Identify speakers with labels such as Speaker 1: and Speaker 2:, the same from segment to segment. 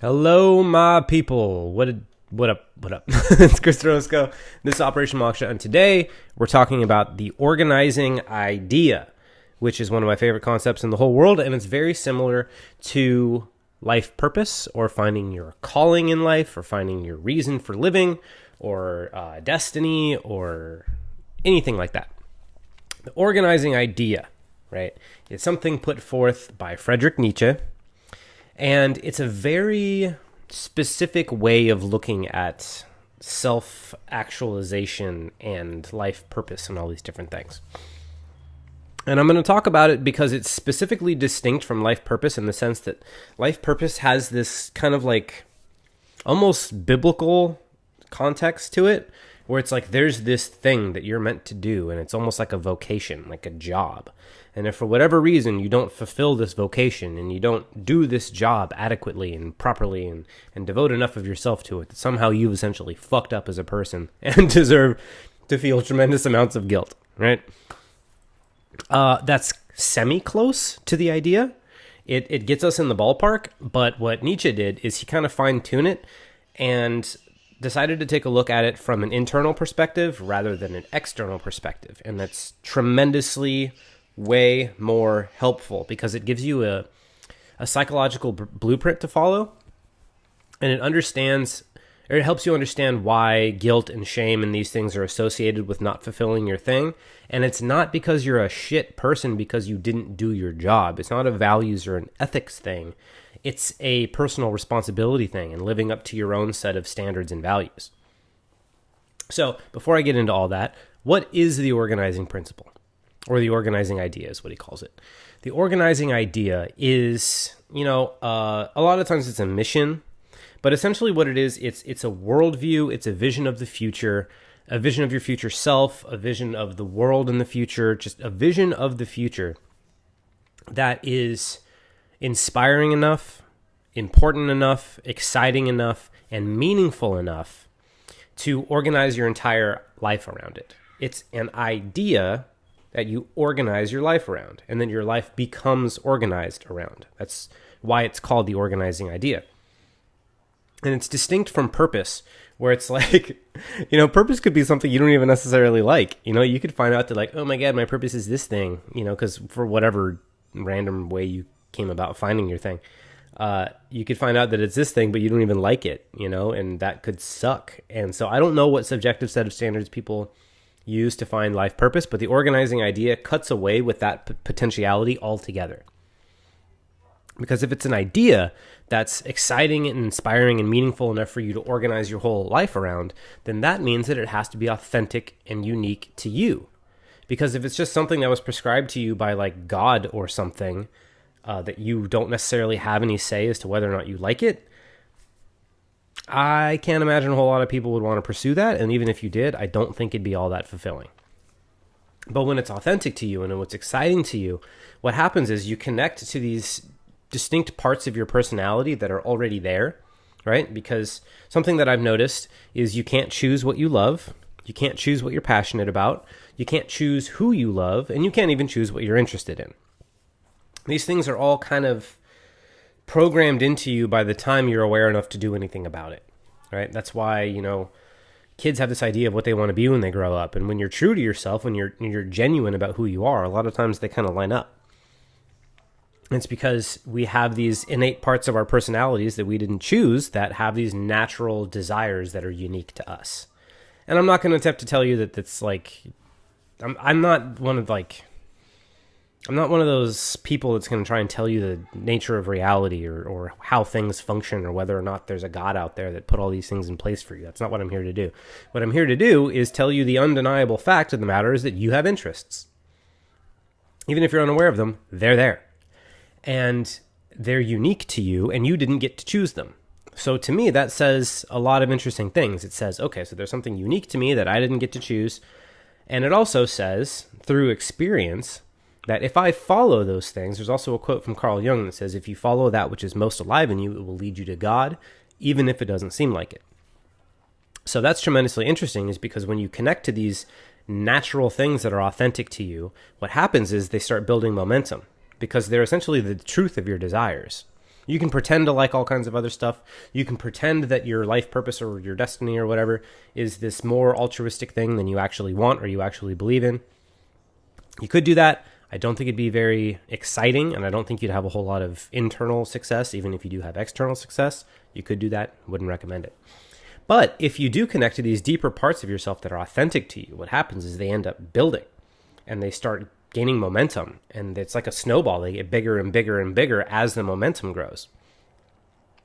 Speaker 1: Hello, my people. What up? What up? It's Chris Roscoe. This is Operation Moksha, and today we're talking about the organizing idea, which is one of my favorite concepts in the whole world, and it's very similar to life purpose, or finding your calling in life, or finding your reason for living, or destiny, or anything like that. The organizing idea, right? It's something put forth by Frederick Nietzsche. And it's a very specific way of looking at self-actualization and life purpose and all these different things. And I'm going to talk about it because it's specifically distinct from life purpose in the sense that life purpose has this kind of like almost biblical context to it, where it's like there's this thing that you're meant to do, and it's almost like a vocation, like a job. And if for whatever reason you don't fulfill this vocation and you don't do this job adequately and properly and devote enough of yourself to it, that somehow you've essentially fucked up as a person and deserve to feel tremendous amounts of guilt, right? That's semi-close to the idea. It gets us in the ballpark, but what Nietzsche did is he kind of fine-tuned it and decided to take a look at it from an internal perspective rather than an external perspective. And that's tremendously way more helpful because it gives you a psychological blueprint to follow, and it helps you understand why guilt and shame and these things are associated with not fulfilling your thing. And it's not because you're a shit person because you didn't do your job. It's not a values or an ethics thing. It's a personal responsibility thing and living up to your own set of standards and values. So before I get into all that, what is the organizing principle? Or the organizing idea is what he calls it. The organizing idea is, a lot of times it's a mission, but essentially what it is, it's a worldview, it's a vision of the future, a vision of your future self, a vision of the world in the future, just a vision of the future that is inspiring enough, important enough, exciting enough, and meaningful enough to organize your entire life around it. It's an idea that you organize your life around, and then your life becomes organized around. That's why it's called the organizing idea. And it's distinct from purpose, where it's like, purpose could be something you don't even necessarily like. You could find out that like, oh my God, my purpose is this thing, because for whatever random way you came about finding your thing, you could find out that it's this thing, but you don't even like it, and that could suck. And so I don't know what subjective set of standards people use to find life purpose, but the organizing idea cuts away with that potentiality altogether. Because if it's an idea that's exciting and inspiring and meaningful enough for you to organize your whole life around, then that means that it has to be authentic and unique to you. Because if it's just something that was prescribed to you by like God or something, that you don't necessarily have any say as to whether or not you like it, I can't imagine a whole lot of people would want to pursue that. And even if you did, I don't think it'd be all that fulfilling. But when it's authentic to you and what's exciting to you, what happens is you connect to these distinct parts of your personality that are already there, right? Because something that I've noticed is you can't choose what you love. You can't choose what you're passionate about. You can't choose who you love. And you can't even choose what you're interested in. These things are all kind of programmed into you by the time you're aware enough to do anything about it, right? That's why, kids have this idea of what they want to be when they grow up. And when you're true to yourself, when you're genuine about who you are, a lot of times they kind of line up. It's because we have these innate parts of our personalities that we didn't choose that have these natural desires that are unique to us. And I'm not going to attempt to tell you that that's like, I'm not one of those people that's going to try and tell you the nature of reality or how things function or whether or not there's a God out there that put all these things in place for you. That's not what I'm here to do. What I'm here to do is tell you the undeniable fact of the matter is that you have interests. Even if you're unaware of them, they're there. And they're unique to you, and you didn't get to choose them. So to me, that says a lot of interesting things. It says, okay, so there's something unique to me that I didn't get to choose. And it also says, through experience, that if I follow those things, there's also a quote from Carl Jung that says, if you follow that which is most alive in you, it will lead you to God, even if it doesn't seem like it. So that's tremendously interesting, is because when you connect to these natural things that are authentic to you, what happens is they start building momentum because they're essentially the truth of your desires. You can pretend to like all kinds of other stuff. You can pretend that your life purpose or your destiny or whatever is this more altruistic thing than you actually want or you actually believe in. You could do that. I don't think it'd be very exciting, and I don't think you'd have a whole lot of internal success, even if you do have external success. You could do that. Wouldn't recommend it. But if you do connect to these deeper parts of yourself that are authentic to you, what happens is they end up building, and they start gaining momentum, and it's like a snowball. They get bigger and bigger and bigger as the momentum grows.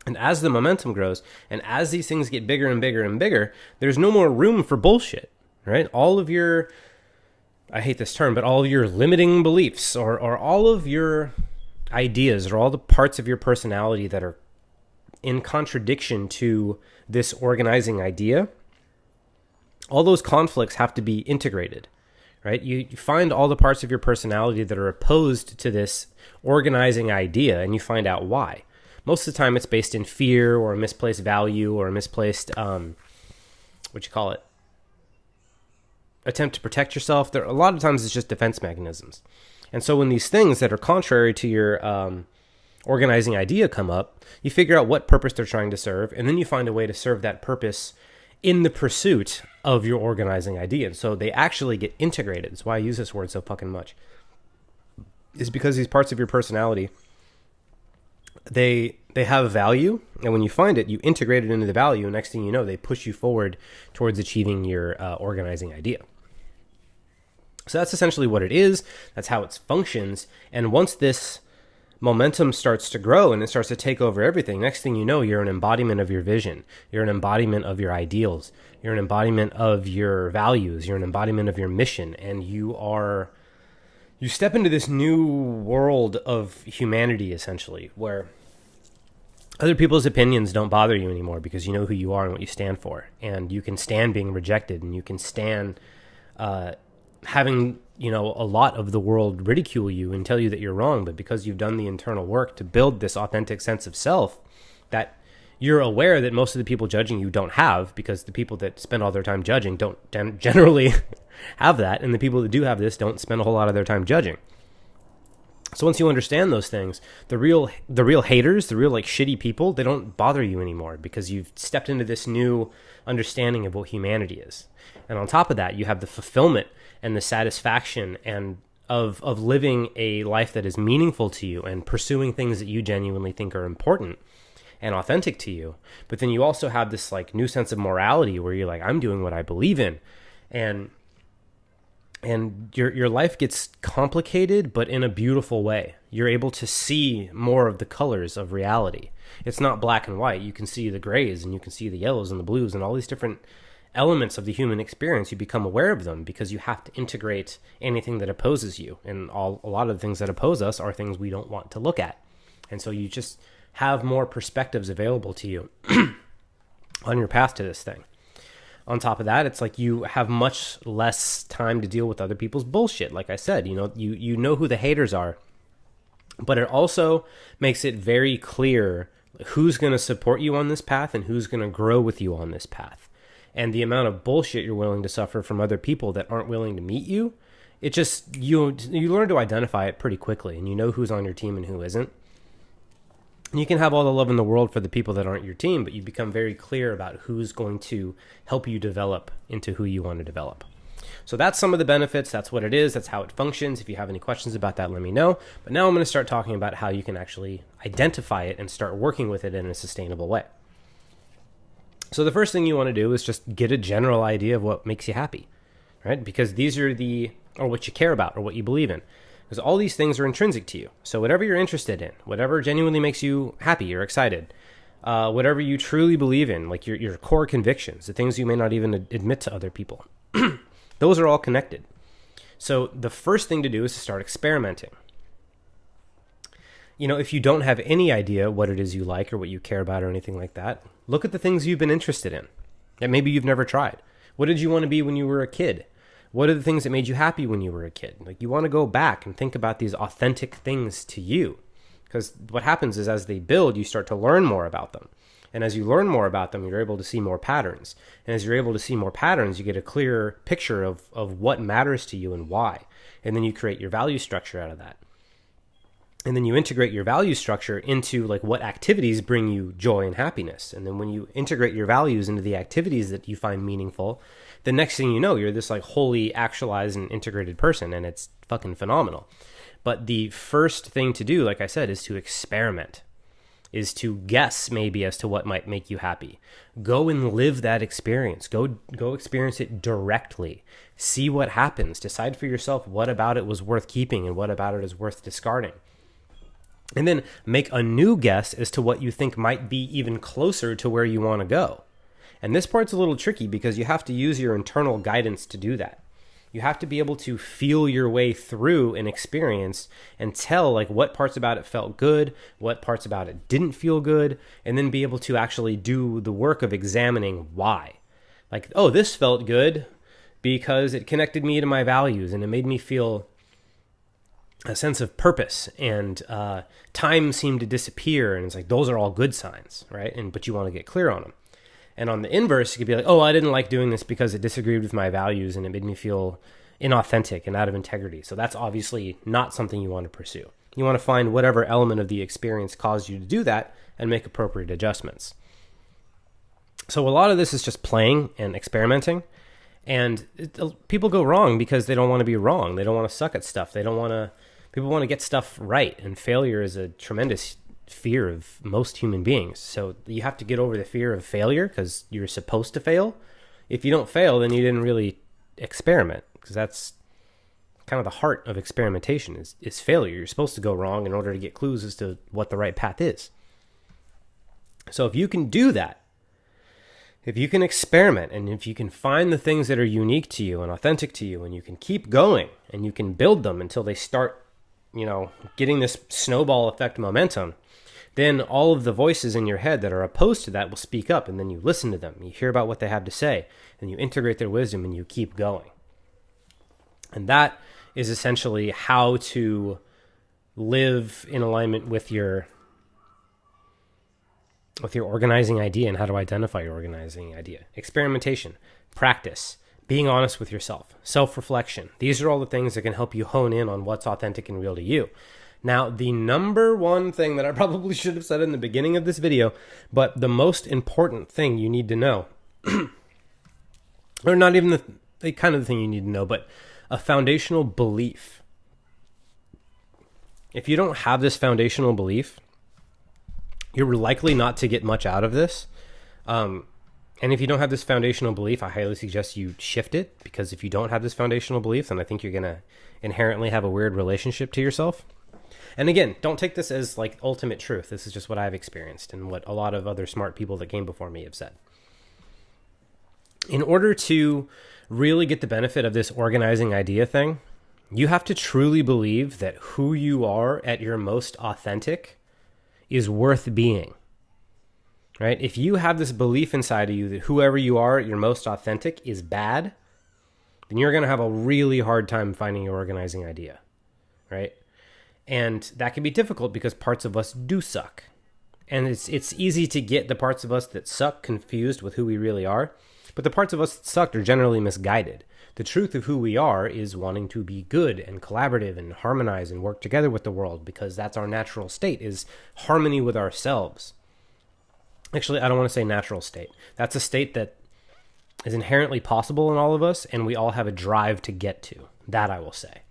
Speaker 1: And as the momentum grows, and as these things get bigger and bigger and bigger, there's no more room for bullshit, right? All of your, I hate this term, but all of your limiting beliefs or all of your ideas or all the parts of your personality that are in contradiction to this organizing idea, all those conflicts have to be integrated, right? You find all the parts of your personality that are opposed to this organizing idea, and you find out why. Most of the time it's based in fear or a misplaced value or a misplaced, attempt to protect yourself. A lot of times it's just defense mechanisms. And so when these things that are contrary to your organizing idea come up, you figure out what purpose they're trying to serve, and then you find a way to serve that purpose in the pursuit of your organizing idea. And so they actually get integrated. That's why I use this word so fucking much. Is because these parts of your personality, they have value, and when you find it, you integrate it into the value, and next thing you know, they push you forward towards achieving your organizing idea. So that's essentially what it is. That's how it functions. And once this momentum starts to grow and it starts to take over everything, next thing you know, you're an embodiment of your vision. You're an embodiment of your ideals. You're an embodiment of your values. You're an embodiment of your mission. And you step into this new world of humanity, essentially, where other people's opinions don't bother you anymore because you know who you are and what you stand for. And you can stand being rejected, and you can stand having, a lot of the world ridicule you and tell you that you're wrong. But because you've done the internal work to build this authentic sense of self that you're aware that most of the people judging you don't have, because the people that spend all their time judging don't generally have that. And the people that do have this don't spend a whole lot of their time judging. So once you understand those things, the real haters, the real shitty people, they don't bother you anymore because you've stepped into this new understanding of what humanity is. And on top of that, you have the fulfillment and the satisfaction and of living a life that is meaningful to you and pursuing things that you genuinely think are important and authentic to you. But then you also have this new sense of morality where you're like, I'm doing what I believe in. And your life gets complicated, but in a beautiful way. You're able to see more of the colors of reality. It's not black and white. You can see the grays, and you can see the yellows and the blues and all these different elements of the human experience. You become aware of them because you have to integrate anything that opposes you. And a lot of the things that oppose us are things we don't want to look at. And so you just have more perspectives available to you on your path to this thing. On top of that, it's like you have much less time to deal with other people's bullshit. Like I said, you know who the haters are, but it also makes it very clear who's going to support you on this path and who's going to grow with you on this path. And the amount of bullshit you're willing to suffer from other people that aren't willing to meet you, it just, you learn to identify it pretty quickly, and you know who's on your team and who isn't. And you can have all the love in the world for the people that aren't your team, but you become very clear about who's going to help you develop into who you want to develop. So that's some of the benefits. That's what it is. That's how it functions. If you have any questions about that, let me know. But now I'm going to start talking about how you can actually identify it and start working with it in a sustainable way. So the first thing you want to do is just get a general idea of what makes you happy, right? Because these are or what you care about or what you believe in. Because all these things are intrinsic to you. So whatever you're interested in, whatever genuinely makes you happy or excited, whatever you truly believe in, like your core convictions, the things you may not even admit to other people, those are all connected. So the first thing to do is to start experimenting. If you don't have any idea what it is you like or what you care about or anything like that, look at the things you've been interested in that maybe you've never tried. What did you want to be when you were a kid? What are the things that made you happy when you were a kid? You want to go back and think about these authentic things to you. Because what happens is as they build, you start to learn more about them. And as you learn more about them, you're able to see more patterns. And as you're able to see more patterns, you get a clearer picture of what matters to you and why. And then you create your value structure out of that. And then you integrate your value structure into like what activities bring you joy and happiness. And then when you integrate your values into the activities that you find meaningful, the next thing you know, you're this like wholly actualized and integrated person, and it's fucking phenomenal. But the first thing to do, like I said, is to experiment, is to guess maybe as to what might make you happy. Go and live that experience. Go experience it directly. See what happens. Decide for yourself what about it was worth keeping and what about it is worth discarding. And then make a new guess as to what you think might be even closer to where you want to go. And this part's a little tricky because you have to use your internal guidance to do that. You have to be able to feel your way through an experience and tell like what parts about it felt good, what parts about it didn't feel good, and then be able to actually do the work of examining why. Like, oh, this felt good because it connected me to my values and it made me feel a sense of purpose, and time seemed to disappear, and it's like those are all good signs, right? But you want to get clear on them. And on the inverse, you could be like, oh, I didn't like doing this because it disagreed with my values and it made me feel inauthentic and out of integrity. So that's obviously not something you want to pursue. You want to find whatever element of the experience caused you to do that and make appropriate adjustments. So a lot of this is just playing and experimenting. And people go wrong because they don't want to be wrong. They don't want to suck at stuff. People want to get stuff right. And failure is a tremendous fear of most human beings. So you have to get over the fear of failure because you're supposed to fail. If you don't fail, then you didn't really experiment, because that's kind of the heart of experimentation is failure. You're supposed to go wrong in order to get clues as to what the right path is. So if you can do that, if you can experiment, and if you can find the things that are unique to you and authentic to you, and you can keep going and you can build them until they start, getting this snowball effect momentum, then all of the voices in your head that are opposed to that will speak up, and then you listen to them, you hear about what they have to say, and you integrate their wisdom, and you keep going. And that is essentially how to live in alignment with your organizing idea and how to identify your organizing idea. Experimentation, practice, being honest with yourself, self-reflection. These are all the things that can help you hone in on what's authentic and real to you. Now, the number one thing that I probably should have said in the beginning of this video, but the most important thing you need to know, or not even the kind of thing you need to know, but a foundational belief. If you don't have this foundational belief, you're likely not to get much out of this. And if you don't have this foundational belief, I highly suggest you shift it, because if you don't have this foundational belief, then I think you're going to inherently have a weird relationship to yourself. And again, don't take this as like ultimate truth. This is just what I've experienced and what a lot of other smart people that came before me have said. In order to really get the benefit of this organizing idea thing, you have to truly believe that who you are at your most authentic is worth being, right? If you have this belief inside of you that whoever you are at your most authentic is bad, then you're going to have a really hard time finding your organizing idea, right? And that can be difficult because parts of us do suck. And it's easy to get the parts of us that suck confused with who we really are. But the parts of us that suck are generally misguided. The truth of who we are is wanting to be good and collaborative and harmonize and work together with the world, because that's our natural state, is harmony with ourselves. Actually, I don't want to say natural state. That's a state that is inherently possible in all of us, and we all have a drive to get to. That I will say.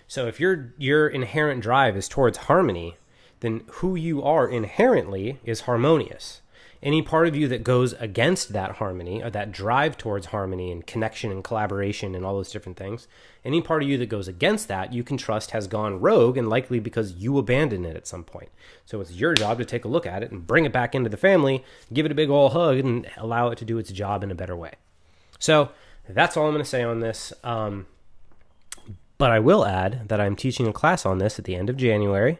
Speaker 1: So if your inherent drive is towards harmony, then who you are inherently is harmonious. Any part of you that goes against that harmony, or that drive towards harmony and connection and collaboration and all those different things, any part of you that goes against that, you can trust has gone rogue, and likely because you abandoned it at some point. So it's your job to take a look at it and bring it back into the family, give it a big old hug, and allow it to do its job in a better way. So that's all I'm going to say on this. But I will add that I'm teaching a class on this at the end of January.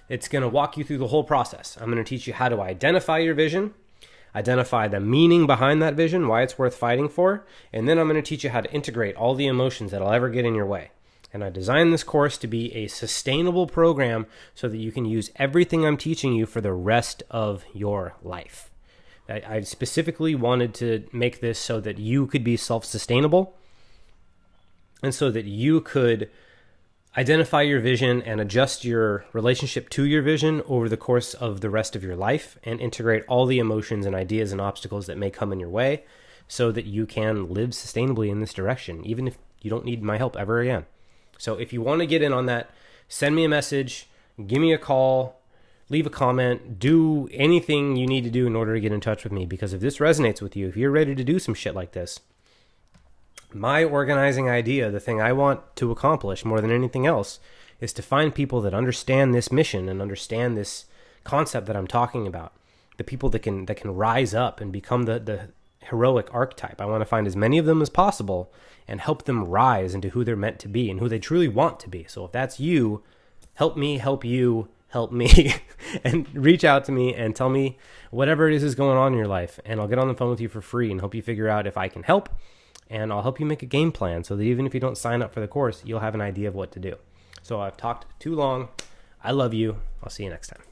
Speaker 1: It's going to walk you through the whole process. I'm going to teach you how to identify your vision, identify the meaning behind that vision, why it's worth fighting for, and then I'm going to teach you how to integrate all the emotions that'll ever get in your way. And I designed this course to be a sustainable program so that you can use everything I'm teaching you for the rest of your life. I specifically wanted to make this so that you could be self-sustainable, and so that you could identify your vision and adjust your relationship to your vision over the course of the rest of your life, and integrate all the emotions and ideas and obstacles that may come in your way so that you can live sustainably in this direction, even if you don't need my help ever again. So if you want to get in on that, send me a message, give me a call, leave a comment, do anything you need to do in order to get in touch with me. Because if this resonates with you, if you're ready to do some shit like this, my organizing idea, the thing I want to accomplish more than anything else, is to find people that understand this mission and understand this concept that I'm talking about. The people that can rise up and become the heroic archetype. I want to find as many of them as possible and help them rise into who they're meant to be and who they truly want to be. So if that's you, help me, help you, help me, and reach out to me and tell me whatever it is going on in your life, and I'll get on the phone with you for free and help you figure out if I can help, and I'll help you make a game plan so that even if you don't sign up for the course, you'll have an idea of what to do. So I've talked too long. I love you. I'll see you next time.